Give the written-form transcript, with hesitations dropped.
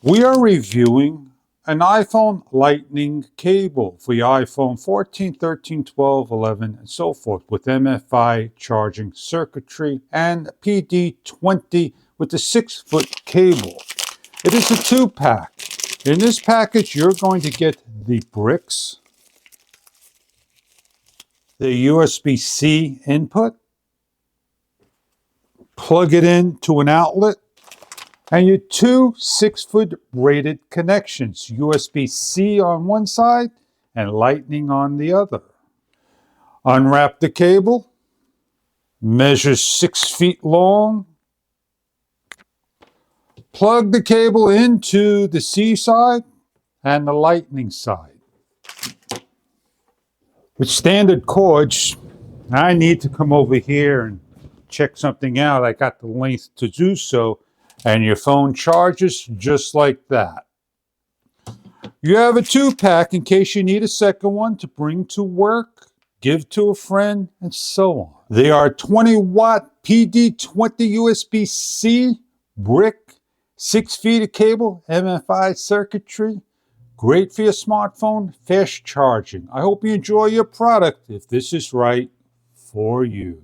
We are reviewing an iPhone Lightning cable for your iPhone 14, 13, 12, 11, and so forth with MFI charging circuitry and PD20 with the 6-foot cable. It is a 2-pack. In this package, you're going to get the bricks, the USB-C input, plug it into an outlet, and your 2 6-foot braided connections, USB-C on one side and Lightning on the other. Unwrap the cable, measures 6 feet long, plug the cable into the C side and the Lightning side. With standard cords, I need to come over here and check something out. I got the length to do so, and your phone charges just like that. You have a 2-pack in case you need a second one to bring to work, give to a friend, and so on. They are 20-watt PD20 USB-C brick, 6 feet of cable, MFI circuitry. Great for your smartphone, fast charging. I hope you enjoy your product if this is right for you.